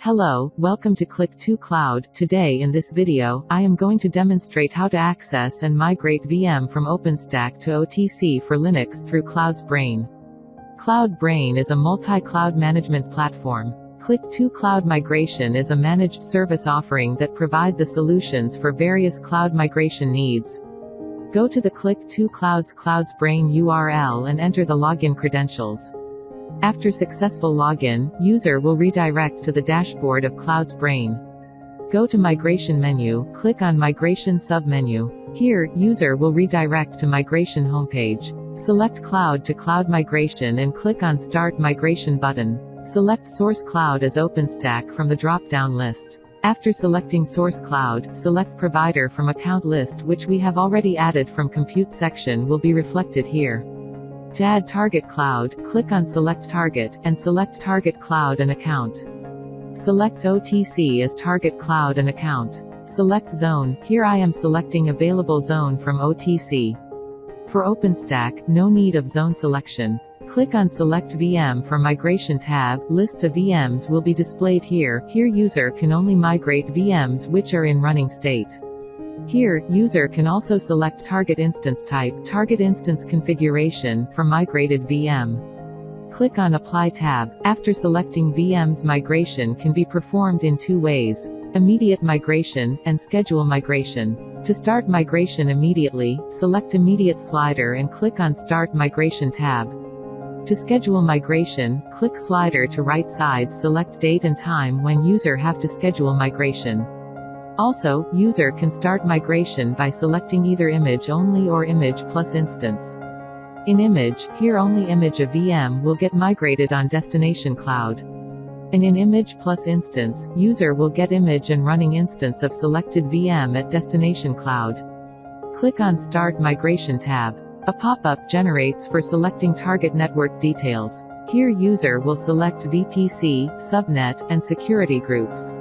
Hello, welcome to Click2Cloud. Today in this video, I am going to demonstrate how to access and migrate VM from OpenStack to OTC for Linux through CloudsBrain. Cloudbrain is a multi-cloud management platform. Click2Cloud Migration is a managed service offering that provides the solutions for various cloud migration needs. Go to the Click2Cloud's CloudsBrain URL and enter the login credentials. After successful login, user will redirect to the dashboard of CloudsBrain. Go to Migration menu, click on Migration submenu. Here, user will redirect to Migration homepage. Select Cloud to Cloud Migration and click on Start Migration button. Select Source Cloud as OpenStack from the drop-down list. After selecting Source Cloud, select Provider from Account list, which we have already added from Compute section will be reflected here. To add Target Cloud, click on Select Target, and select Target Cloud and Account. Select OTC as Target Cloud and Account. Select Zone, here I am selecting Available Zone from OTC. For OpenStack, no need of zone selection. Click on Select VM for Migration tab, list of VMs will be displayed here. Here user can only migrate VMs which are in running state. Here, user can also select target instance type, target instance configuration, for migrated VM. Click on Apply tab. After selecting VMs, migration can be performed in two ways: immediate migration, and schedule migration. To start migration immediately, select Immediate slider and click on Start Migration tab. To schedule migration, click slider to right side, select date and time when user have to schedule migration. Also, user can start migration by selecting either image only or image plus instance. In image, here only image of VM will get migrated on destination cloud. And in image plus instance, user will get image and running instance of selected VM at destination cloud. Click on Start Migration tab. A pop-up generates for selecting target network details. Here user will select VPC, subnet, and security groups.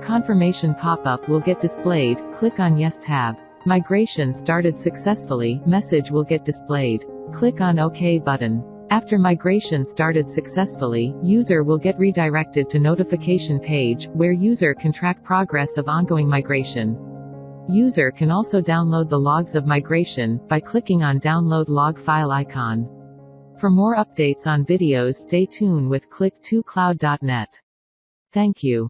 Confirmation pop-up will get displayed. Click on Yes tab. Migration started successfully, message will get displayed. Click on OK button. After migration started successfully, user will get redirected to notification page, where user can track progress of ongoing migration. User can also download the logs of migration, by clicking on Download Log File icon. For more updates on videos, stay tuned with Click2Cloud.net. Thank you.